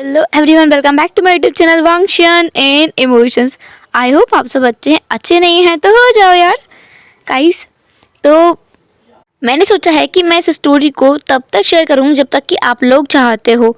Hello everyone, welcome back to my YouTube channel वांगशियन and emotions. I hope आप सब अच्छे हैं। अच्छे नहीं हैं तो हो जाओ यार गाइस। तो मैंने सोचा है कि मैं इस स्टोरी को तब तक शेयर करूँ जब तक कि आप लोग चाहते हो।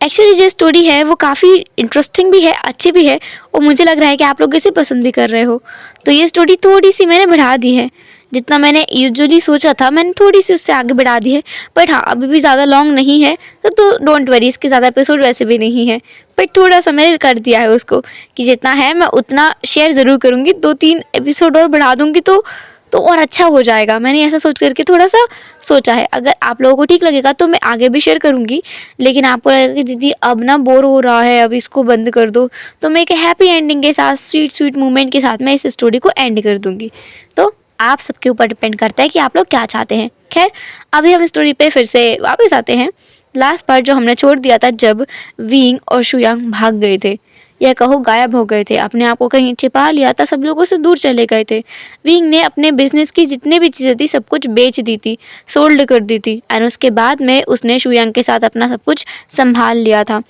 एक्चुअली जो स्टोरी है वो काफ़ी इंटरेस्टिंग भी है, अच्छी भी है, और मुझे लग रहा है कि आप लोग इसे पसंद भी कर रहे हो। तो ये स्टोरी थोड़ी सी मैंने बढ़ा दी है, जितना मैंने यूजुअली सोचा था मैंने थोड़ी सी उससे आगे बढ़ा दी है। बट हाँ, अभी भी ज़्यादा लॉन्ग नहीं है, तो डोंट वरी, इसके ज़्यादा एपिसोड वैसे भी नहीं है। बट थोड़ा सा मैंने कर दिया है उसको कि जितना है मैं उतना शेयर ज़रूर करूँगी। 2-3 एपिसोड और बढ़ा दूँगी तो और अच्छा हो जाएगा। मैंने ऐसा सोच करके थोड़ा सा सोचा है। अगर आप लोगों को ठीक लगेगा तो मैं आगे भी शेयर करूँगी, लेकिन आपको लगेगा कि दीदी अब ना बोर हो रहा है, अब इसको बंद कर दो, तो मैं एक हैप्पी एंडिंग के साथ, स्वीट स्वीट मोमेंट के साथ मैं इस स्टोरी को एंड कर दूँगी। तो आप सबके ऊपर डिपेंड करता है कि आप लोग क्या चाहते हैं। खैर, अभी हम स्टोरी पे फिर से वापस आते हैं। लास्ट पार्ट जो हमने छोड़ दिया था, जब विंग और शुयांग भाग गए थे, या कहो गायब हो गए थे, अपने आप को कहीं छिपा लिया था, सब लोगों से दूर चले गए थे। विंग ने अपने बिजनेस की जितने भी चीज़ें थी सब कुछ बेच दी थी, सोल्ड कर दी थी, एंड उसके बाद में उसने शुयांग के साथ अपना सब कुछ संभाल लिया था।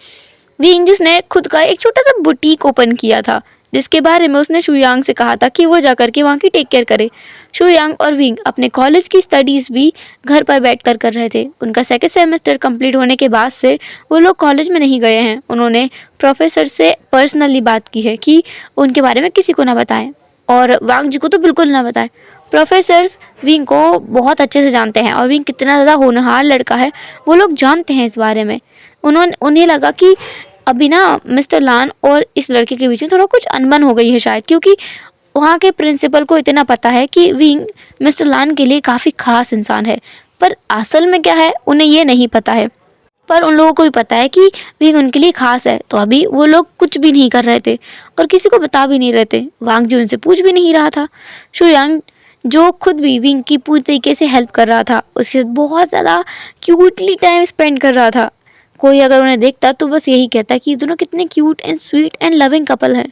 विंग जिसने खुद का एक छोटा सा बुटीक ओपन किया था, जिसके बारे में उसने शुयांग से कहा था कि वो जाकर के वहाँ की टेक केयर करे। शुयांग और विंग अपने कॉलेज की स्टडीज़ भी घर पर बैठकर कर रहे थे। उनका सेकंड सेमेस्टर कंप्लीट होने के बाद से वो लोग कॉलेज में नहीं गए हैं। उन्होंने प्रोफेसर से पर्सनली बात की है कि उनके बारे में किसी को ना बताएं, और वांग जी को तो बिल्कुल ना बताएं। प्रोफेसर्स विंग को बहुत अच्छे से जानते हैं, और विंग कितना ज़्यादा होनहार लड़का है वो लोग जानते हैं इस बारे में। उन्हें लगा कि अभी ना मिस्टर लान और इस लड़के के बीच में थोड़ा कुछ अनबन हो गई है शायद, क्योंकि वहाँ के प्रिंसिपल को इतना पता है कि विंग मिस्टर लान के लिए काफ़ी ख़ास इंसान है, पर असल में क्या है उन्हें ये नहीं पता है। पर उन लोगों को भी पता है कि विंग उनके लिए ख़ास है, तो अभी वो लोग कुछ भी नहीं कर रहे थे और किसी को बता भी नहीं रहे थे। वांग जी उनसे पूछ भी नहीं रहा था। शुयांग जो खुद भी विंग की पूरी तरीके से हेल्प कर रहा था, उसके साथ बहुत ज़्यादा क्यूटली टाइम स्पेंड कर रहा था। कोई अगर उन्हें देखता तो बस यही कहता कि ये दोनों कितने cute and sweet and loving couple हैं।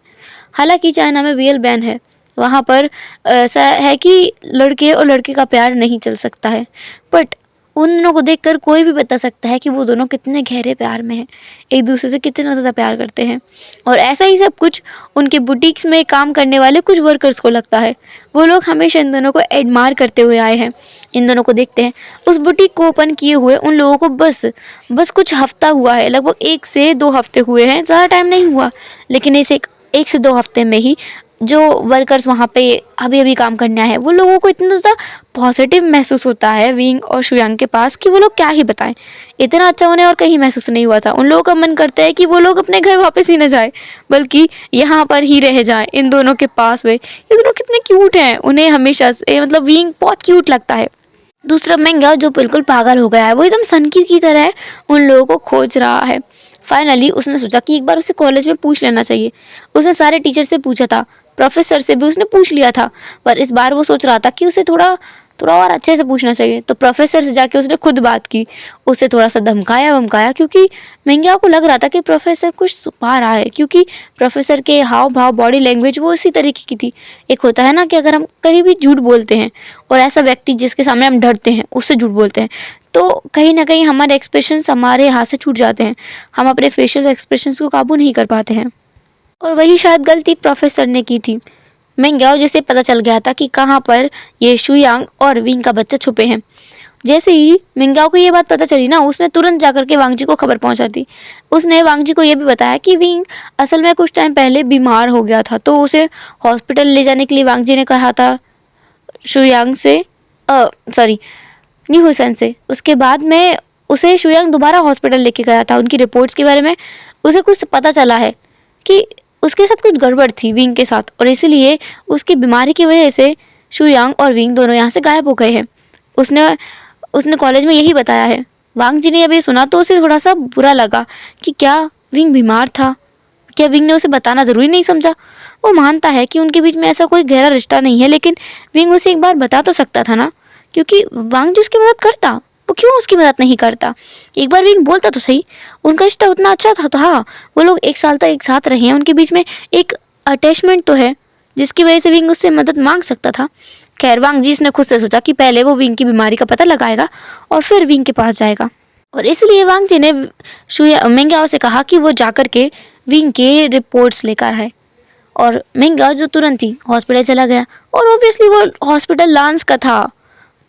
हालांकि चाइना में रियल बैन है, वहाँ पर ऐसा है कि लड़के और लड़के का प्यार नहीं चल सकता है, बट उन दोनों को देखकर कोई भी बता सकता है कि वो दोनों कितने गहरे प्यार में हैं, एक दूसरे से कितना ज़्यादा प्यार करते हैं। और ऐसा ही सब कुछ उनके बुटीक्स में काम करने वाले कुछ वर्कर्स को लगता है। वो लोग हमेशा इन दोनों को एडमायर करते हुए आए हैं, इन दोनों को देखते हैं। उस बुटीक को ओपन किए हुए उन लोगों को बस कुछ हफ्ता हुआ है, लगभग 1 से 2 हफ्ते हुए हैं, ज़्यादा टाइम नहीं हुआ। लेकिन इस एक से 2 हफ्ते में ही जो वर्कर्स वहाँ पे अभी अभी काम करने आए हैं, वो लोगों को इतना ज़्यादा पॉजिटिव महसूस होता है विंग और शुयांग के पास कि वो लोग क्या ही बताएं। इतना अच्छा उन्हें और कहीं महसूस नहीं हुआ था। उन लोगों का मन करता है कि वो लोग अपने घर वापस ही न जाए, बल्कि यहाँ पर ही रह जाएं इन दोनों के पास में। ये दोनों कितने क्यूट हैं, उन्हें हमेशा से मतलब विंग बहुत क्यूट लगता है। दूसरा मेंगा जो बिल्कुल पागल हो गया है, वो एकदम सनकी की तरह उन लोगों को खोज रहा है। फाइनली उसने सोचा कि एक बार उसे कॉलेज में पूछ लेना चाहिए। उसने सारे टीचर से पूछा था, प्रोफेसर से भी उसने पूछ लिया था, पर इस बार वो सोच रहा था कि उसे थोड़ा थोड़ा और अच्छे से पूछना चाहिए। तो प्रोफेसर से जाके उसने खुद बात की, उसे थोड़ा सा धमकाया वमकाया, क्योंकि मेंगा को लग रहा था कि प्रोफेसर कुछ छुपा रहा है, क्योंकि प्रोफेसर के हाव भाव, बॉडी लैंग्वेज वो इसी तरीके की थी। एक होता है ना कि अगर हम कहीं भी झूठ बोलते हैं, और ऐसा व्यक्ति जिसके सामने हम डरते हैं उससे झूठ बोलते हैं, तो कहीं ना कहीं हमारे एक्सप्रेशंस हमारे हाथ से छूट जाते हैं, हम अपने फेशियल एक्सप्रेशंस को काबू नहीं कर पाते हैं। और वही शायद गलती प्रोफेसर ने की थी। मेंग्याओ जिसे पता चल गया था कि कहाँ पर ये शुयांग और विंग का बच्चा छुपे हैं। जैसे ही मिंग्याओ को ये बात पता चली ना, उसने तुरंत जाकर के वांग जी को खबर पहुंचा दी। उसने वांग जी को ये भी बताया कि विंग असल में कुछ टाइम पहले बीमार हो गया था, तो उसे हॉस्पिटल ले जाने के लिए वांग जी ने कहा था शुयांग से, सॉरी न्यू हुसैन से। उसके बाद में उसे शुयांग दोबारा हॉस्पिटल लेके गया था। उनकी रिपोर्ट्स के बारे में उसे कुछ पता चला है कि उसके साथ कुछ गड़बड़ थी विंग के साथ, और इसीलिए उसकी बीमारी की वजह से शुयांग और विंग दोनों यहाँ से गायब हो गए हैं। उसने उसने कॉलेज में यही बताया है। वांग जी ने अभी सुना तो उसे थोड़ा सा बुरा लगा कि क्या विंग बीमार था, क्या विंग ने उसे बताना ज़रूरी नहीं समझा। वो मानता है कि उनके बीच में ऐसा कोई गहरा रिश्ता नहीं है, लेकिन विंग उसे एक बार बता तो सकता था ना, क्योंकि वांग जी उसकी मदद करता, वो क्यों उसकी मदद नहीं करता। एक बार विंग बोलता तो सही, उनका रिश्ता उतना अच्छा था। तो हाँ, वो लोग 1 साल तक एक साथ रहे हैं, उनके बीच में एक अटैचमेंट तो है, जिसकी वजह से विंग उससे मदद मांग सकता था। खैर, वांग जी ने खुद से सोचा कि पहले वो विंग की बीमारी का पता लगाएगा और फिर विंग के पास जाएगा। और इसलिए वांग जी ने मिंगयाओ से कहा कि वो जाकर के विंग के रिपोर्ट्स लेकर आए। और मिंगयाओ जो तुरंत ही हॉस्पिटल चला गया, और ऑब्वियसली वो हॉस्पिटल लांस का था,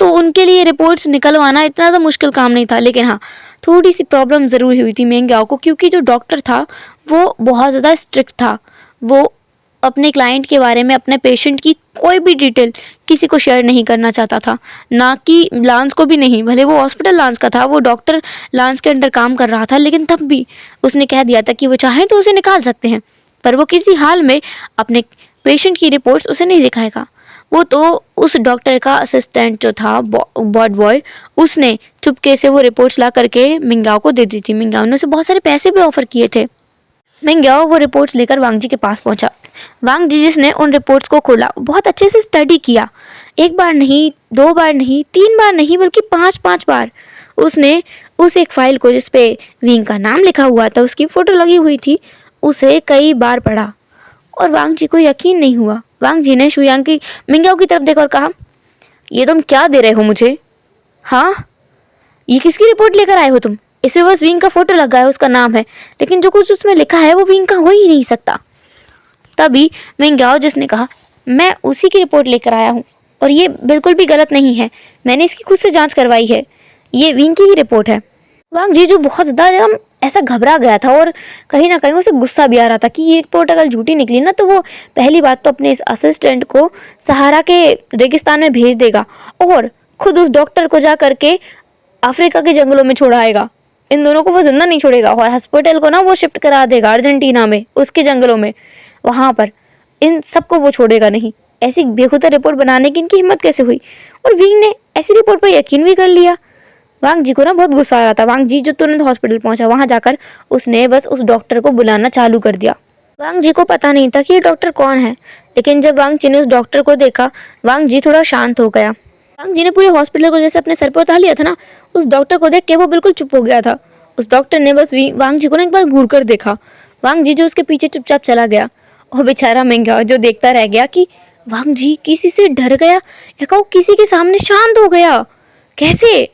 तो उनके लिए रिपोर्ट्स निकलवाना इतना तो मुश्किल काम नहीं था। लेकिन हाँ, थोड़ी सी प्रॉब्लम ज़रूर हुई थी मिंगयाओ को, क्योंकि जो डॉक्टर था वो बहुत ज़्यादा स्ट्रिक्ट था। वो अपने क्लाइंट के बारे में, अपने पेशेंट की कोई भी डिटेल किसी को शेयर नहीं करना चाहता था, ना कि लांस को भी नहीं। भले वो हॉस्पिटल लांस का था, वो डॉक्टर लांस के अंडर काम कर रहा था, लेकिन तब भी उसने कह दिया था कि वो चाहें तो उसे निकाल सकते हैं, पर वो किसी हाल में अपने पेशेंट की रिपोर्ट्स उसे नहीं दिखाएगा। वो तो उस डॉक्टर का असिस्टेंट जो था, वार्ड बॉय, उसने चुपके से वो रिपोर्ट्स ला करके मिंगयाओ को दे दी थी। मिंगयाओ ने उसे बहुत सारे पैसे भी ऑफर किए थे। मिंगयाओ वो रिपोर्ट्स लेकर वांग जी के पास पहुंचा। वांग जी जिसने उन रिपोर्ट्स को खोला, बहुत अच्छे से स्टडी किया, एक बार नहीं, दो बार नहीं, तीन बार नहीं, बल्कि पांच पांच बार उसने उस एक फाइल को जिसपे विंग का नाम लिखा हुआ था, उसकी फोटो लगी हुई थी, उसे कई बार पढ़ा। और वांग जी को यकीन नहीं हुआ। वांग जी ने शुयांग की मिंगयाओ की तरफ देखा और कहा, ये तुम क्या दे रहे हो मुझे? हाँ, ये किसकी रिपोर्ट लेकर आए हो तुम? इसमें बस विंग का फोटो लगा है, उसका नाम है, लेकिन जो कुछ उसमें लिखा है वो विंग का हो ही नहीं सकता। तभी मिंगयाओ जिसने कहा, मैं उसी की रिपोर्ट लेकर आया हूँ, और ये बिल्कुल भी गलत नहीं है, मैंने इसकी खुद से जांच करवाई है, ये विंग की ही रिपोर्ट है। वांग जी जो बहुत ज़्यादा एकदम ऐसा घबरा गया था, और कहीं ना कहीं उसे गुस्सा भी आ रहा था कि ये रिपोर्ट अगर झूठी निकली ना, तो वो पहली बात तो अपने इस असिस्टेंट को सहारा के रेगिस्तान में भेज देगा, और खुद उस डॉक्टर को जा करके अफ्रीका के जंगलों में छोड़ाएगा। इन दोनों को वो जिंदा नहीं छोड़ेगा, और हॉस्पिटल को ना वो शिफ्ट करा देगा अर्जेंटीना में, उसके जंगलों में, वहाँ पर इन सबको वो छोड़ेगा नहीं। ऐसी बेखुदा रिपोर्ट बनाने की इनकी हिम्मत कैसे हुई? और विंग ने ऐसी रिपोर्ट पर यकीन भी कर लिया। वांग जी को ना बहुत गुस्सा आ रहा था। वांग जी जो तुरंत हॉस्पिटल पहुंचा, वहां जाकर उसने बस उस डॉक्टर को बुलाना चालू कर दिया। वांग जी को पता नहीं था कि ये डॉक्टर कौन है, लेकिन जब वांग जी ने उस डॉक्टर को देखा, वांग जी थोड़ा शांत हो गया। वांग जी ने पूरे हॉस्पिटल को जैसे अपने सर पर उतार लिया था ना, उस डॉक्टर को देख के वो बिल्कुल चुप हो गया था। उस डॉक्टर ने बस वांग जी को ना एक बार घूर कर देखा। वांग जी जो उसके पीछे चुपचाप चला गया, और बेचारा मिंगयाओ जो देखता रह गया कि वांग जी किसी से डर गया, या कहो किसी के सामने शांत हो गया। कैसे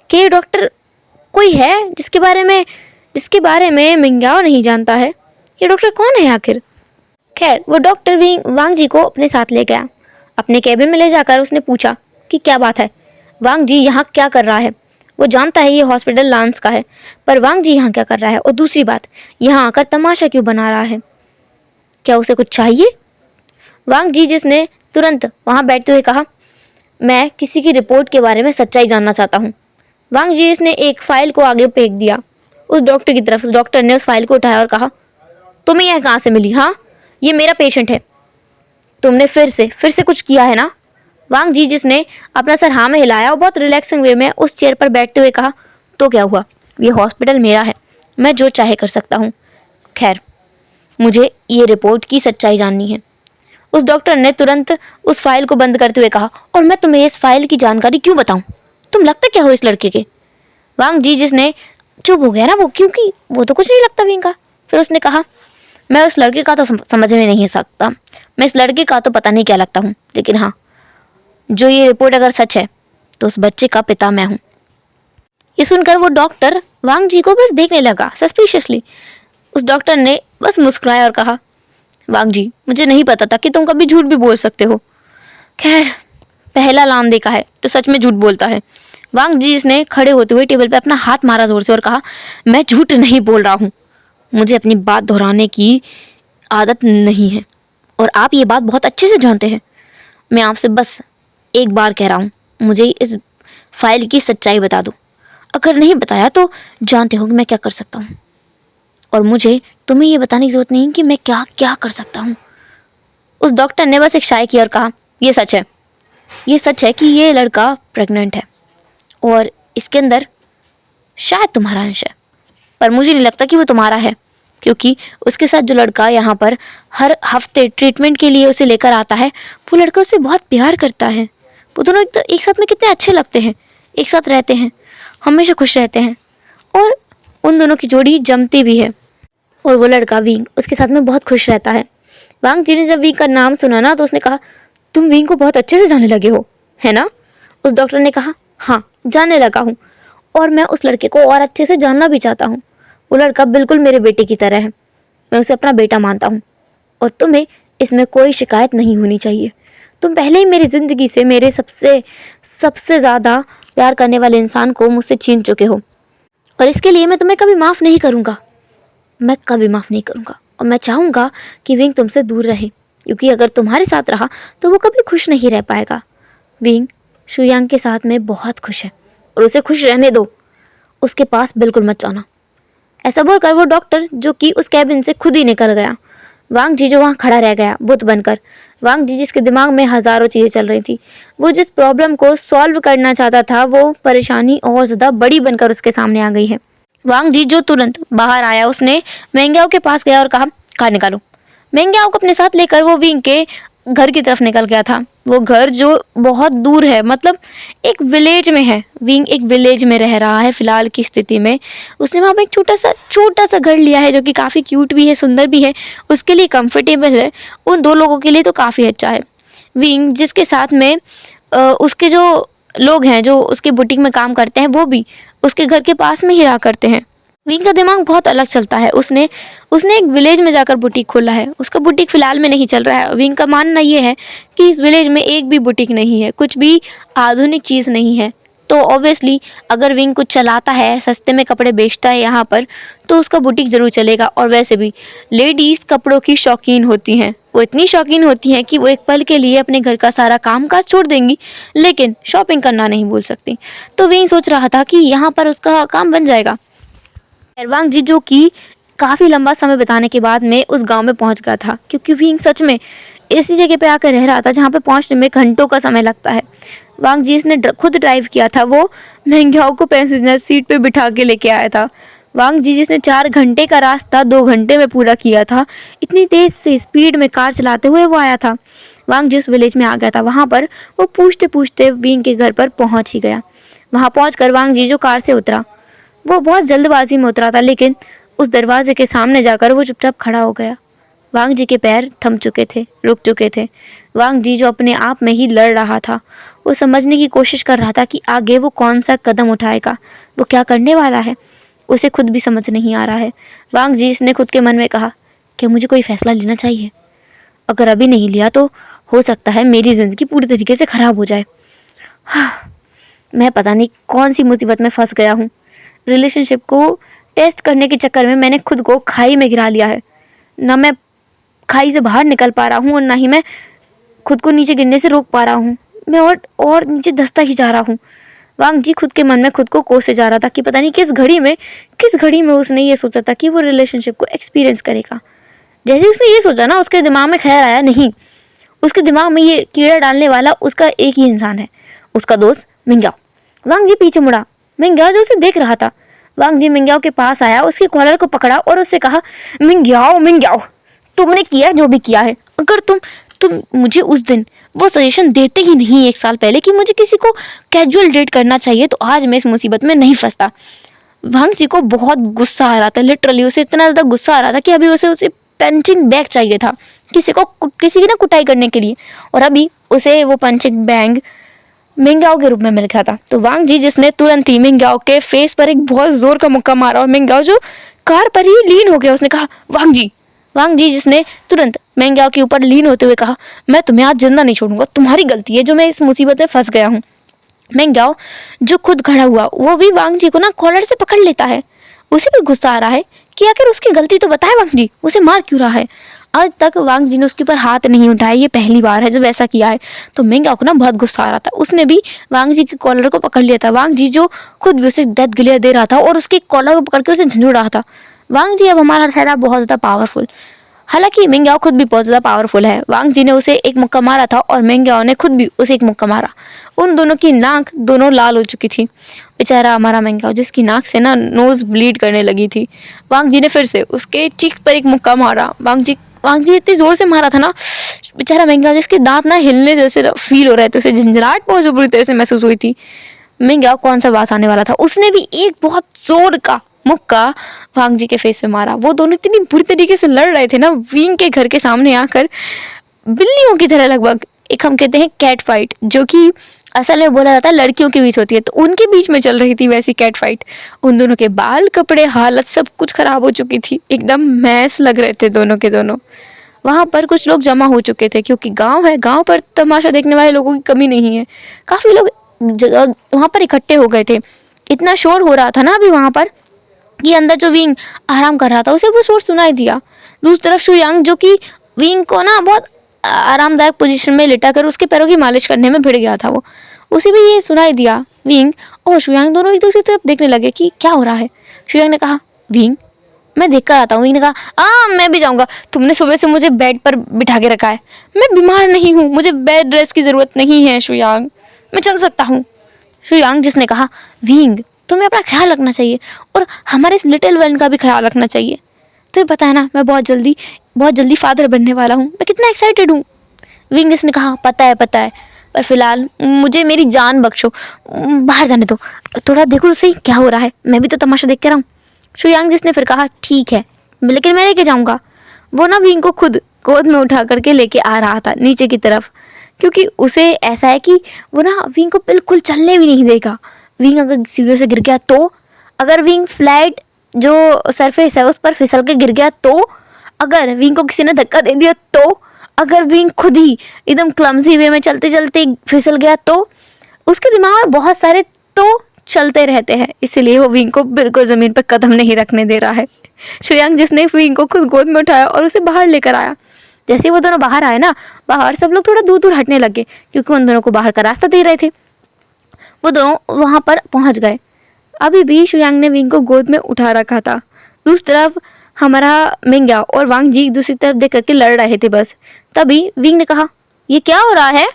कि डॉक्टर कोई है जिसके बारे में मिंगयाओ नहीं जानता है? ये डॉक्टर कौन है आखिर? खैर, वो डॉक्टर वांग जी को अपने साथ ले गया। अपने केबिन में ले जाकर उसने पूछा कि क्या बात है, वांग जी यहाँ क्या कर रहा है? वो जानता है ये हॉस्पिटल लांस का है, पर वांग जी यहाँ क्या कर रहा है? और दूसरी बात, यहाँ आकर तमाशा क्यों बना रहा है? क्या उसे कुछ चाहिए? वांग जी जिसने तुरंत वहाँ बैठते हुए कहा, मैं किसी की रिपोर्ट के बारे में सच्चाई जानना चाहता हूँ। वांग जी इसने एक फाइल को आगे फेंक दिया उस डॉक्टर की तरफ। उस डॉक्टर ने उस फाइल को उठाया और कहा, तुम्हें यह कहाँ से मिली? हाँ, ये मेरा पेशेंट है। तुमने फिर से कुछ किया है ना? वांग जी जिसने अपना सर हाँ में हिलाया और बहुत रिलैक्सिंग वे में उस चेयर पर बैठते हुए कहा, तो क्या हुआ? ये हॉस्पिटल मेरा है, मैं जो चाहे कर सकता हूँ। खैर, मुझे ये रिपोर्ट की सच्चाई जाननी है। उस डॉक्टर ने तुरंत उस फाइल को बंद करते हुए कहा, और मैं तुम्हें इस फाइल की जानकारी क्यों बताऊं? तुम लगता क्या हो इस लड़के के? वांग जी जिसने चुप हो गया ना वो, क्योंकि वो तो कुछ नहीं लगता विंग का। फिर उसने कहा, मैं उस लड़के का तो समझ में नहीं सकता, मैं इस लड़के का तो पता नहीं क्या लगता हूँ, लेकिन हाँ, जो ये रिपोर्ट अगर सच है तो उस बच्चे का पिता मैं हूँ। ये सुनकर वो डॉक्टर वांग जी को बस देखने लगा सस्पिशियसली। उस डॉक्टर ने बस मुस्कुराया और कहा, वांग जी, मुझे नहीं पता था कि तुम कभी झूठ भी बोल सकते हो। खैर, पहला लान देखा है तो सच में झूठ बोलता है। वांग जी इसने खड़े होते हुए टेबल पे अपना हाथ मारा जोर से और कहा, मैं झूठ नहीं बोल रहा हूँ, मुझे अपनी बात दोहराने की आदत नहीं है, और आप ये बात बहुत अच्छे से जानते हैं। मैं आपसे बस एक बार कह रहा हूँ, मुझे इस फाइल की सच्चाई बता दो। अगर नहीं बताया तो जानते हो कि मैं क्या कर सकता हूँ, और मुझे तुम्हें ये बताने की ज़रूरत नहीं कि मैं क्या क्या कर सकता हूँ। उस डॉक्टर ने बस एक शाय किया और कहा, ये सच है कि ये लड़का प्रेग्नेंट है, और इसके अंदर शायद तुम्हारा अंश है, पर मुझे नहीं लगता कि वो तुम्हारा है, क्योंकि उसके साथ जो लड़का यहाँ पर हर हफ्ते ट्रीटमेंट के लिए उसे लेकर आता है, वो लड़का उससे बहुत प्यार करता है। वो दोनों एक साथ में कितने अच्छे लगते हैं, एक साथ रहते हैं, हमेशा खुश रहते हैं, और उन दोनों की जोड़ी जमती भी है। और वो लड़का विंग उसके साथ में बहुत खुश रहता है। वांग जी ने जब विंग का नाम सुना ना, तो उसने कहा, तुम विंग को बहुत अच्छे से जानने लगे हो, है ना? उस डॉक्टर ने कहा, हाँ, जानने लगा हूँ, और मैं उस लड़के को और अच्छे से जानना भी चाहता हूँ। वो लड़का बिल्कुल मेरे बेटे की तरह है, मैं उसे अपना बेटा मानता हूँ और तुम्हें इसमें कोई शिकायत नहीं होनी चाहिए। तुम पहले ही मेरी ज़िंदगी से मेरे सबसे ज़्यादा प्यार करने वाले इंसान को मुझसे छीन चुके हो और इसके लिए मैं तुम्हें कभी माफ़ नहीं करूँगा। मैं कभी माफ़ नहीं करूँगा और मैं चाहूँगा कि विंग तुमसे दूर रहे, क्योंकि अगर तुम्हारे साथ रहा तो वो कभी खुश नहीं रह पाएगा। विंग शुयांग के साथ में बहुत खुश है और उसे खुश रहने दो, उसके पास बिल्कुल मत जाना। ऐसा बोलकर वो डॉक्टर जो कि उस कैबिन से खुद ही निकल गया। वांग जी जो वहाँ खड़ा रह गया बुत बनकर। वांग जी जिसके दिमाग में हज़ारों चीज़ें चल रही थी, वो जिस प्रॉब्लम को सॉल्व करना चाहता था वो परेशानी और ज़्यादा बड़ी बनकर उसके सामने आ गई है। वांग जी जो तुरंत बाहर आया, उसने मेंग्याओ के पास गया और कहा, कार निकालो। मेंग्याओ को अपने साथ लेकर वो विंग के घर की तरफ निकल गया था। वो घर जो बहुत दूर है, मतलब एक विलेज में है। विंग एक विलेज में रह रहा है फिलहाल की स्थिति में। उसने वहाँ पे एक छोटा सा घर लिया है जो कि काफ़ी क्यूट भी है, सुंदर भी है, उसके लिए कंफर्टेबल है। उन दो लोगों के लिए तो काफ़ी अच्छा है। विंग जिसके साथ में उसके जो लोग हैं जो उसके बुटीक में काम करते हैं वो भी उसके घर के पास में ही रहा करते हैं। विंग का दिमाग बहुत अलग चलता है। उसने एक विलेज में जाकर बुटीक खोला है। उसका बुटीक फ़िलहाल में नहीं चल रहा है। विंग का मानना ये है कि इस विलेज में एक भी बुटीक नहीं है, कुछ भी आधुनिक चीज़ नहीं है। तो ऑब्वियसली अगर विंग कुछ चलाता है, सस्ते में कपड़े बेचता है यहाँ पर, तो उसका बुटीक ज़रूर चलेगा। और वैसे भी लेडीज़ कपड़ों की शौकीन होती हैं। वो इतनी शौकीन होती हैं कि वो एक पल के लिए अपने घर का सारा काम काज छोड़ देंगी, लेकिन शॉपिंग करना नहीं भूल सकती। तो विंग सोच रहा था कि यहाँ पर उसका काम बन जाएगा। वांग जी जो कि काफ़ी लंबा समय बिताने के बाद में उस गांव में पहुंच गया था, क्योंकि विंग सच में ऐसी जगह पे आकर रह रहा था जहां पे पहुंचने में घंटों का समय लगता है। वांग जी इसने खुद ड्राइव किया था। वो मेंग्याओ को पैसेंजर सीट पे बिठा के लेके आया था। वांग जी जिसने 4 घंटे का रास्ता 2 घंटे में पूरा किया था, इतनी तेज़ से स्पीड में कार चलाते हुए वो आया था। वांग जिस विलेज में आ गया था वहाँ पर वो पूछते पूछते विंग के घर पर पहुँच ही गया। वहाँ पहुँच कर वांग जी जो कार से उतरा, वो बहुत जल्दबाजी में उतरा था, लेकिन उस दरवाजे के सामने जाकर वो चुपचाप खड़ा हो गया। वांग जी के पैर थम चुके थे, रुक चुके थे। वांग जी जो अपने आप में ही लड़ रहा था, वो समझने की कोशिश कर रहा था कि आगे वो कौन सा कदम उठाएगा, वो क्या करने वाला है, उसे खुद भी समझ नहीं आ रहा है। वांग जी ने खुद के मन में कहा कि मुझे कोई फैसला लेना चाहिए। अगर अभी नहीं लिया तो हो सकता है मेरी ज़िंदगी पूरी तरीके से ख़राब हो जाए। मैं पता नहीं कौन सी मुसीबत में फंस गया हूँ। रिलेशनशिप को टेस्ट करने के चक्कर में मैंने खुद को खाई में गिरा लिया है। ना मैं खाई से बाहर निकल पा रहा हूँ और ना ही मैं खुद को नीचे गिरने से रोक पा रहा हूँ। मैं और नीचे धंसता ही जा रहा हूँ। वांग जी खुद के मन में खुद को कोसे जा रहा था कि पता नहीं किस घड़ी में उसने ये सोचा था कि वो रिलेशनशिप को एक्सपीरियंस करेगा। जैसे उसने ये सोचा ना, उसके दिमाग में ख्याल आया, नहीं, उसके दिमाग में ये कीड़ा डालने वाला उसका एक ही इंसान है, उसका दोस्त मेंग्याओ। वांग जी पीछे मुड़ा। मेंग्याओ जो उसे देख रहा था। वांग जी मेंग्याओ के पास आया, उसके कॉलर को पकड़ा और उससे कहा, मेंग्याओ, तुमने किया जो भी किया है, अगर तुम मुझे उस दिन वो सजेशन देते ही नहीं 1 साल पहले कि मुझे किसी को कैजुअल डेट करना चाहिए, तो आज मैं इस मुसीबत में नहीं फंसता। वांग जी को बहुत गुस्सा आ रहा था, लिटरली उसे इतना ज़्यादा गुस्सा आ रहा था कि अभी उसे पंचिंग बैग चाहिए था, किसी की ना कुटाई करने के लिए, और अभी उसे वो पंचिंग बैग मेंग्याओ के रूप में मिल गया था। तो वांग जी जिसने तुरंत ही मेंग्याओ के फेस पर एक बहुत जोर का मुक्का मारा और मेंग्याओ जो कार पर ही लीन हो गया, उसने कहा, वांग जी जिसने तुरंत मेंग्याओ के ऊपर लीन होते हुए कहा, मैं तुम्हें आज जिंदा नहीं छोड़ूंगा, तुम्हारी गलती है जो मैं इस मुसीबत में फंस गया हूँ। मेंग्याओ जो खुद खड़ा हुआ, वो भी वांग जी को ना कॉलर से पकड़ लेता है। उसे भी गुस्सा आ रहा है कि आखिर उसकी गलती तो बताए वांग जी, उसे मार क्यों रहा है। आज तक वांग जी ने उसके ऊपर हाथ नहीं उठाया, ये पहली बार है जब ऐसा किया है। तो मेंग्याओ को ना बहुत गुस्सा आ रहा था। उसने भी वांग जी के कॉलर को पकड़ लिया था। वांग जी जो खुद भी उसे डेथ गिलिया दे रहा था और उसके कॉलर को पकड़ के उसे झंझोड़ रहा था। वांग जी अब हमारा ठहरा बहुत ज़्यादा पावरफुल। हालांकि मेंग्याओ खुद भी बहुत ज़्यादा पावरफुल है। वांग जी ने उसे एक मुक्का मारा था और मेंग्याओ ने खुद भी उसे एक मुक्का मारा। उन दोनों की नाक दोनों लाल हो चुकी थी। बेचारा हमारा मेंग्याओ जिसकी नाक से ना नोज ब्लीड करने लगी थी। वांग जी ने फिर से उसके चीक पर एक मुक्का मारा। वांग जी इतनी जोर से मारा था ना, बेचारा मेंग्याओ जिसके दांत ना हिलने जैसे फील हो रहे थे, उसे झंझनाहट बहुत बुरी तरह से महसूस हुई थी। मेंग्याओ कौन सा बास आने वाला था, उसने भी एक बहुत जोर का मुक्का वांग जी के फेस पे मारा। वो दोनों इतनी बुरी तरीके से लड़ रहे थे ना, विंग के घर के सामने आकर बिल्लियों की तरह लगभग, एक हम कहते हैं कैट फाइट, जो कि असल में बोला जाता है लड़कियों के बीच होती है, तो उनके बीच में चल रही थी वैसी कैट फाइट। उन दोनों के बाल, कपड़े, हालत सब कुछ खराब हो चुकी थी, एकदम मैस लग रहे थे दोनों के दोनों। वहाँ पर कुछ लोग जमा हो चुके थे क्योंकि गांव है, गांव पर तमाशा देखने वाले लोगों की कमी नहीं है। काफ़ी लोग वहाँ पर इकट्ठे हो गए थे। इतना शोर हो रहा था ना अभी वहाँ पर कि अंदर जो विंग आराम कर रहा था उसे वो शोर सुनाई दिया। दूसरी तरफ शुयांग जो कि विंग को ना बहुत आरामदायक पोजीशन में लिटा कर उसके पैरों की मालिश करने में भिड़ गया था, वो उसे भी ये सुनाई दिया। विंग और शुयांग दोनों एक दूसरे की तरफ देखने लगे कि क्या हो रहा है। शुयांग ने कहा, विंग मैं देख कर आता हूँ। विंग ने कहा, मैं भी जाऊँगा, तुमने सुबह से मुझे बेड पर बिठा के रखा है, मैं बीमार नहीं हूँ, मुझे बेड रेस्ट की ज़रूरत नहीं है शुयांग, मैं चल सकता हूँ। शुयांग जिसने कहा, विंग तुम्हें अपना ख्याल रखना चाहिए और हमारे इस लिटिल वन का भी ख्याल रखना चाहिए। तुम्हें पता है ना मैं बहुत जल्दी फादर बनने वाला हूँ, मैं कितना एक्साइटेड हूँ। विंग जिसने कहा, पता है पर फिलहाल मुझे मेरी जान बख्शो, बाहर जाने दो, थोड़ा देखो तो सही क्या हो रहा है, मैं भी तो तमाशा देख कर आऊँ। शुयांग जिसने फिर कहा, ठीक है लेकिन मैं लेके जाऊँगा। वो ना विंग को खुद गोद में उठा करके लेके आ रहा था नीचे की तरफ, क्योंकि उसे ऐसा है कि वो ना विंग को बिल्कुल चलने भी नहीं देगा। विंग अगर सीढ़ियों से गिर गया तो, अगर विंग फ्लैट जो सरफेस है उस पर फिसल के गिर गया तो, अगर विंग को किसी ने धक्का दे दिया तो, अगर विंग खुद ही एकदम क्लमजी वे में चलते चलते फिसल गया तो, उसके दिमाग में बहुत सारे तो चलते रहते हैं, इसलिए वो विंग को बिल्कुल ज़मीन पर कदम नहीं रखने दे रहा है। शुयांग जिसने विंग को खुद गोद में उठाया और उसे बाहर लेकर आया। जैसे वो दोनों बाहर आए ना, बाहर सब लोग थोड़ा दूर दूर हटने लगे क्योंकि उन दोनों को बाहर का रास्ता दे रहे थे। वो दोनों वहाँ पर पहुँच गए। अभी भी शुयांग ने विंग को गोद में उठा रखा था। दूसरी तरफ हमारा मिंग्याओ और वांग जी दूसरी तरफ देख करके लड़ रहे थे बस। तभी विंग ने कहा, ये क्या हो रहा है।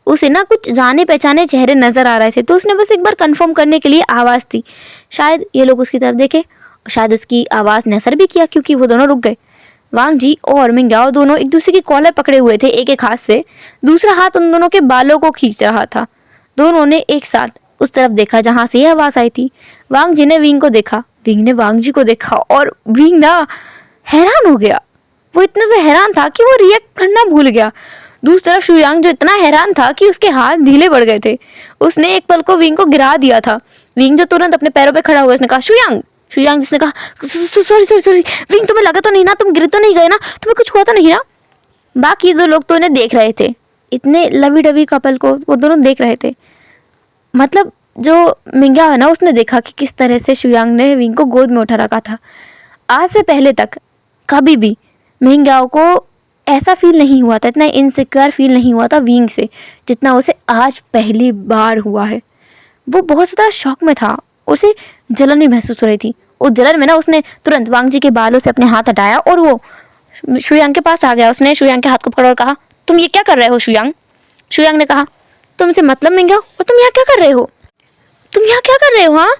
उसे ना कुछ जाने पहचाने चेहरे नज़र आ रहे थे, तो उसने बस एक बार कंफर्म करने के लिए आवाज़ दी। शायद ये लोग उसकी तरफ देखे और शायद उसकी आवाज़ ने असर भी किया क्योंकि वो दोनों रुक गए। वांग जी और मिंग्याओ दोनों एक दूसरे की कॉलर पकड़े हुए थे, एक एक हाथ से दूसरा हाथ उन दोनों के बालों को खींच रहा था। दोनों ने एक साथ उस तरफ देखा जहाँ से ये आवाज़ आई थी। वांग जी ने विंग को देखा, विंग ने वांग जी को देखा और विंग ना हैरान हो गया। वो इतने से हैरान था कि वो रिएक्ट करना भूल गया। दूसरी तरफ शुयांग जो इतना हैरान था कि उसके हाथ ढीले पड़ गए थे, उसने एक पल को विंग को गिरा दिया था। विंग जो तुरंत अपने पैरों पे खड़ा हुआ, उसने कहा, शुयांग। शुयांग जिसने कहा, सॉरी विंग, तुम्हें लगा तो नहीं ना, तुम गिर तो नहीं गए ना, तुम्हें कुछ हुआ तो नहीं ना। बाकी दो लोग तो उन्हें देख रहे थे, इतने लवी डवी कपल को वो दोनों देख रहे थे। मतलब जो मिंग्या है ना, उसने देखा कि किस तरह से शुयांग ने विंग को गोद में उठा रखा था। आज से पहले तक कभी भी मिंग्याओ को ऐसा फील नहीं हुआ था, इतना इनसिक्योर फील नहीं हुआ था विंग से जितना उसे आज पहली बार हुआ है। वो बहुत ज़्यादा शॉक में था, उसे जलन भी महसूस हो रही थी। उस जलन में ना उसने तुरंत वांग जी के बालों से अपने हाथ हटाया और वो शुयांग के पास आ गया। उसने शुयांग के हाथ को पकड़ा और कहा, तुम ये क्या कर रहे हो शुयांग। शुयांग ने कहा, तुमसे मतलब मिंग्याओ, और तुम यहाँ क्या कर रहे हो, तुम यहाँ क्या कर रहे हो। हाँ,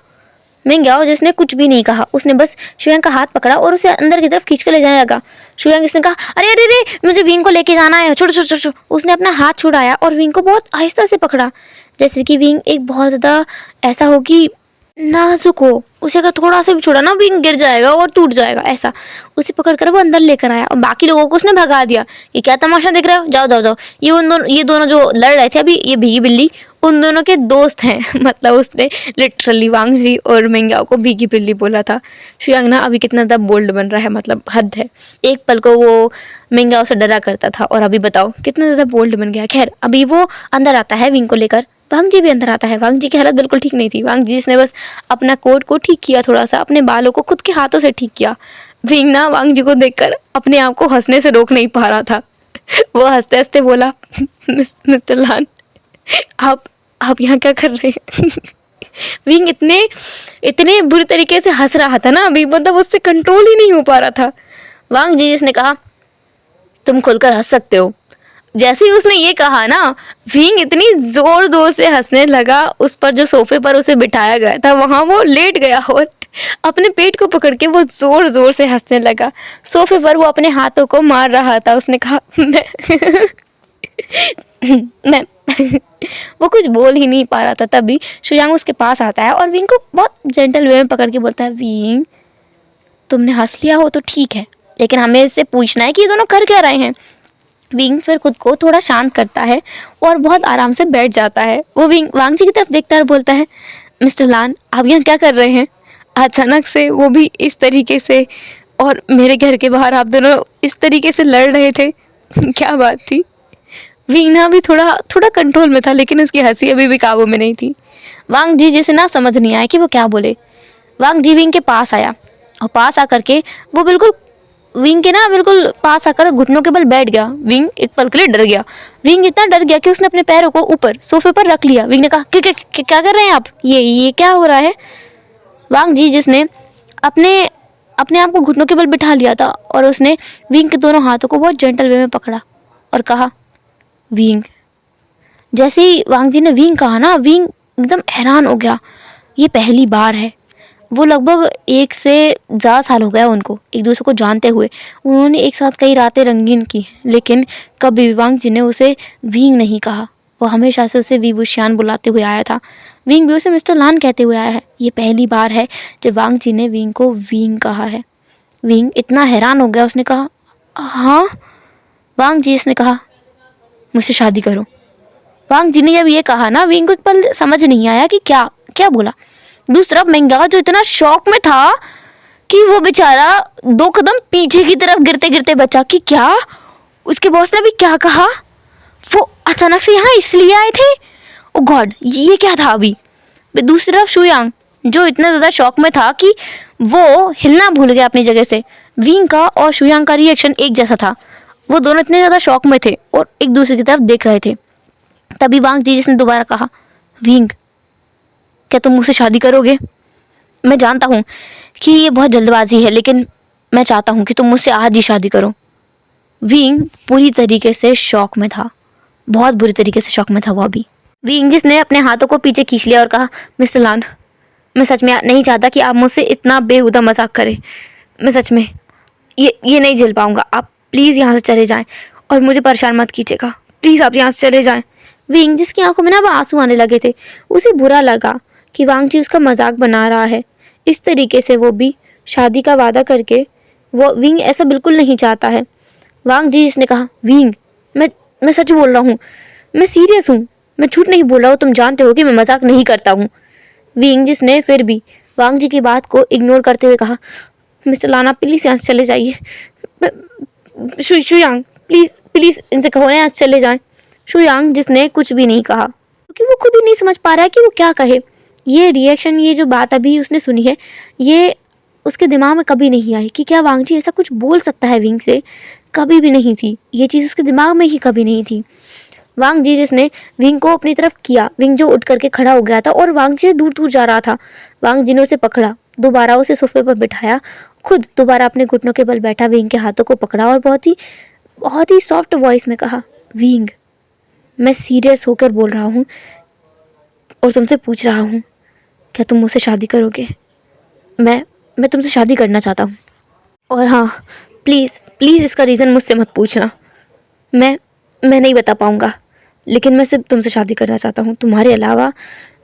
मिंग्याओ जिसने कुछ भी नहीं कहा, उसने बस शुयांग का हाथ पकड़ा और उसे अंदर की तरफ खींच कर ले जाने लगा। शुयांग जिसने कहा, अरे अरे अरे मुझे विंग को लेके जाना है, छोड़ो छोड़ो छोड़ो। उसने अपना हाथ छुड़ाया और विंग को बहुत आहिस्ता से पकड़ा, जैसे कि विंग एक बहुत ज़्यादा ऐसा हो कि नाजुक हो। उसे अगर थोड़ा सा भी छोड़ा ना, विंग गिर जाएगा और टूट जाएगा, ऐसा। उसे पकड़ कर वो अंदर लेकर आया और बाकी लोगों को उसने भगा दिया। ये क्या तमाशा देख रहे हो, जाओ जाओ जाओ। ये दोनों जो लड़ रहे थे अभी, ये भीगी बिल्ली उन दोनों के दोस्त हैं। मतलब उसने लिटरली वांग जी और मिंग्याओ को भीगी बिल्ली बोला था। शुयांग ना अभी कितना ज़्यादा बोल्ड बन रहा है, मतलब हद है। एक पल को वो मिंग्याओ से डरा करता था और अभी बताओ कितना ज़्यादा बोल्ड बन गया। खैर, अभी वो अंदर आता है विंग को लेकर, वांग जी भी अंदर आता है। वांग जी की हालत बिल्कुल ठीक नहीं थी। वांग जी ने बस अपना कोट को ठीक किया, थोड़ा सा अपने बालों को खुद के हाथों से ठीक किया। विंग ना वांग जी को देखकर अपने आप को हंसने से रोक नहीं पा रहा था। वो हंसते हंसते बोला, मिस्टर लान, आप यहाँ क्या कर रहे हैं। विंग इतने बुरी तरीके से हंस रहा था ना अभी, मतलब उससे कंट्रोल ही नहीं हो पा रहा था। वांग जी जिसने कहा, तुम खुलकर हंस सकते हो। जैसे ही उसने ये कहा ना, विंग इतनी जोर से हंसने लगा। उस पर जो सोफे पर उसे बिठाया गया था वहाँ वो लेट गया और अपने पेट को पकड़ के वो जोर से हंसने लगा। सोफे पर वो अपने हाथों को मार रहा था। उसने कहा, मैं वो कुछ बोल ही नहीं पा रहा था। तभी शुयांग उसके पास आता है और विंग को बहुत जेंटल वे में पकड़ के बोलता है, विंग तुमने हंस लिया हो तो ठीक है, लेकिन हमें इससे पूछना है कि ये दोनों कर क्या रहे हैं। विंग फिर खुद को थोड़ा शांत करता है और बहुत आराम से बैठ जाता है। वो विंग वांग जी की तरफ देखता है और बोलता है, मिस्टर लान आप यहाँ क्या कर रहे हैं? अचानक से वो भी इस तरीके से, और मेरे घर के बाहर आप दोनों इस तरीके से लड़ रहे थे। क्या बात थी? विंग ना भी थोड़ा थोड़ा कंट्रोल में था, लेकिन उसकी हंसी अभी भी काबू में नहीं थी। वांग जी जैसे ना समझ नहीं आया कि वो क्या बोले। वांग जी विंग के पास आया और पास आकर के वो बिल्कुल विंग के ना बिल्कुल पास आकर घुटनों के बल बैठ गया। विंग एक पल के लिए डर गया। विंग इतना डर गया कि उसने अपने पैरों को ऊपर सोफे पर रख लिया। विंग ने कहा, क्या कर रहे हैं आप? ये क्या हो रहा है? वांग जी जिसने अपने अपने आप को घुटनों के बल बिठा लिया था, और उसने विंग के दोनों हाथों को बहुत जेंटल वे में पकड़ा और कहा, विंग। जैसे ही वांग जी ने विंग कहा ना, विंग एकदम हैरान हो गया। ये पहली बार है। वो लगभग 1 से ज़्यादा साल हो गया उनको एक दूसरे को जानते हुए। उन्होंने एक साथ कई रातें रंगीन की, लेकिन कभी वांग जी ने उसे विंग नहीं कहा। वो हमेशा से उसे वीवुशियान बुलाते हुए आया था। विंग भी उसे मिस्टर लान कहते हुए आया है। ये पहली बार है जब वांग जी ने विंग को विंग कहा है। विंग इतना हैरान हो गया, उसने कहा, हाँ। वांग जी ने कहा, मुझसे शादी करो। वांग जी ने जब ये कहा ना, विंग को एक पल समझ नहीं आया कि क्या क्या बोला। दूसरा महंगा जो इतना शौक में था कि वो बेचारा 2 कदम पीछे की तरफ गिरते गिरते बचा कि क्या उसके बॉस ने भी क्या कहा। वो अचानक से यहाँ इसलिए आए थे। ओ गॉड, ये क्या था अभी? दूसरी तरफ शुयांग जो इतना ज़्यादा शौक में था कि वो हिलना भूल गया अपनी जगह से। विंग का और शुयांग का रिएक्शन एक जैसा था। वो दोनों इतने ज़्यादा शौक में थे और एक दूसरे की तरफ देख रहे थे। तभी वांग जी जिसने दोबारा कहा, विंग क्या तुम मुझसे शादी करोगे? मैं जानता हूँ कि ये बहुत जल्दबाजी है, लेकिन मैं चाहता हूँ कि तुम मुझसे आज ही शादी करो। विंग पूरी तरीके से शौक में था, बहुत बुरी तरीके से शौक में था वो अभी। विंग जिसने अपने हाथों को पीछे खींच लिया और कहा, मिस्टर लान, मैं सच में नहीं चाहता कि आप मुझसे इतना बेहुदा मजाक करें। मैं सच में ये नहीं झेल पाऊंगा। आप प्लीज़ यहाँ से चले जाएं और मुझे परेशान मत कीजिएगा। प्लीज़ आप यहाँ से चले जाएं। विंग जिसकी आंखों में ना अब आंसू आने लगे थे, उसे बुरा लगा कि वांग जी उसका मजाक बना रहा है। इस तरीके से वो भी शादी का वादा करके, वो विंग ऐसा बिल्कुल नहीं चाहता है। वांग जी जिसने कहा, विंग मैं सच बोल रहा हूँ, मैं सीरियस हूँ, मैं झूठ नहीं बोल रहा हूँ, तुम जानते हो कि मैं मजाक नहीं करता हूँ। विंग जिसने फिर भी वांग जी की बात को इग्नोर करते हुए कहा, मिस्टर लाना प्लीज़ यहाँ से चले जाइए। शुयांग प्लीज़ प्लीज़ इनसे कहो ना यहाँ से चले जाएं। शुयांग जिसने कुछ भी नहीं कहा क्योंकि वो खुद ही नहीं समझ पा रहा है कि वो क्या कहे। ये रिएक्शन, ये जो बात अभी उसने सुनी है, ये उसके दिमाग में कभी नहीं आई कि क्या वांग जी ऐसा कुछ बोल सकता है विंग से। कभी भी नहीं थी ये चीज़, उसके दिमाग में ही कभी नहीं थी। वांग जी जिसने विंग को अपनी तरफ किया, विंग जो उठ करके खड़ा हो गया था और वांग जी से दूर दूर जा रहा था। वांग जी ने उसे पकड़ा, दोबारा उसे सोफे पर बिठाया, खुद दोबारा अपने घुटनों के बल बैठा, विंग के हाथों को पकड़ा और बहुत ही सॉफ्ट वॉइस में कहा, विंग मैं सीरियस होकर बोल रहा हूँ और तुमसे पूछ रहा हूँ, क्या तुम मुझसे शादी करोगे? मैं तुमसे शादी करना चाहता हूँ। और हाँ, प्लीज़ प्लीज़ इसका रीज़न मुझसे मत पूछना। मैं नहीं बता पाऊँगा, लेकिन मैं सिर्फ तुमसे शादी करना चाहता हूँ। तुम्हारे अलावा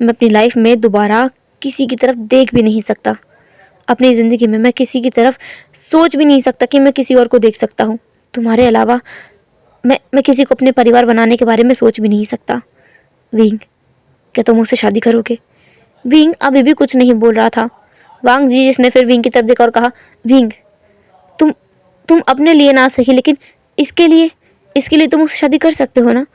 मैं अपनी लाइफ में दोबारा किसी की तरफ देख भी नहीं सकता। अपनी ज़िंदगी में मैं किसी की तरफ सोच भी नहीं सकता कि मैं किसी और को देख सकता हूँ। तुम्हारे अलावा मैं किसी को अपने परिवार बनाने के बारे में सोच भी नहीं सकता। विंग क्या तुम मुझसे शादी करोगे? विंग अभी भी कुछ नहीं बोल रहा था। वांग जी जिसने फिर विंग की तरफ देखा और कहा, विंग तुम अपने लिए ना सही, लेकिन इसके लिए तुम मुझसे शादी कर सकते हो ना?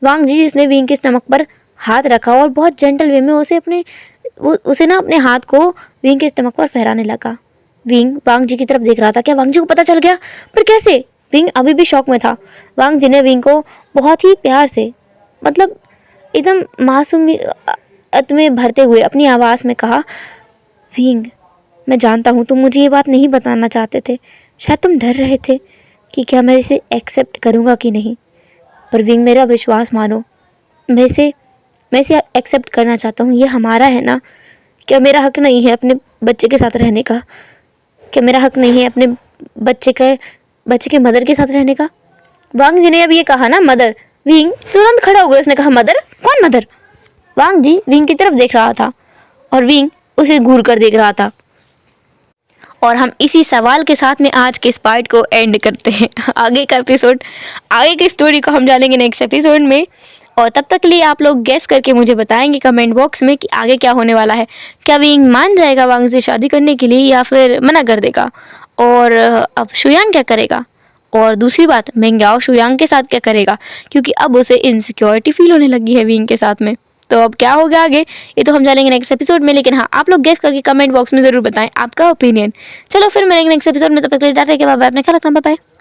वांग जी जिसने विंग के स्टमक पर हाथ रखा और बहुत जेंटल वे में उसे ना अपने हाथ को विंग के स्टमक पर फहराने लगा। विंग वांग जी की तरफ देख रहा था। क्या वांग जी को पता चल गया? पर कैसे? विंग अभी भी शौक में था। वांग जी ने विंग को बहुत ही प्यार से, मतलब एकदम मासूमियत में भरते हुए अपनी आवाज़ में कहा, विंग मैं जानता हूँ तुम मुझे ये बात नहीं बताना चाहते थे। शायद तुम डर रहे थे कि क्या मैं इसे एक्सेप्ट करूँगा कि नहीं। पर विंग मेरा विश्वास मानो, मैं इसे एक्सेप्ट करना चाहता हूँ। ये हमारा है ना? क्या मेरा हक नहीं है अपने बच्चे के साथ रहने का? क्या मेरा हक नहीं है अपने बच्चे के मदर के साथ रहने का? वांग जी ने अब ये कहा ना, मदर। विंग तुरंत खड़ा हो गया। उसने कहा, मदर? कौन मदर? वांग जी विंग की तरफ देख रहा था और विंग उसे घूर कर देख रहा था। और हम इसी सवाल के साथ में आज के इस पार्ट को एंड करते हैं। आगे की स्टोरी को हम जानेंगे नेक्स्ट एपिसोड में। और तब तक के लिए आप लोग गेस करके मुझे बताएंगे कमेंट बॉक्स में कि आगे क्या होने वाला है। क्या विंग मान जाएगा वांग से शादी करने के लिए या फिर मना कर देगा, और अब शुयांग क्या करेगा, और दूसरी बात मेंग्याओ शुयांग के साथ क्या करेगा, क्योंकि अब उसे इनसिक्योरिटी फील होने लगी है विंग के साथ में। तो अब क्या होगा आगे ये तो हम जानेंगे नेक्स्ट एपिसोड में। लेकिन हाँ, आप लोग गेस करके कमेंट बॉक्स में ज़रूर बताएं आपका ओपिनियन। चलो फिर मिलेंगे नेक्स्ट एपिसोड में, तब तक के लिए टाटा, के बाय बाय, अपना ख्याल रखना, बाय बाय।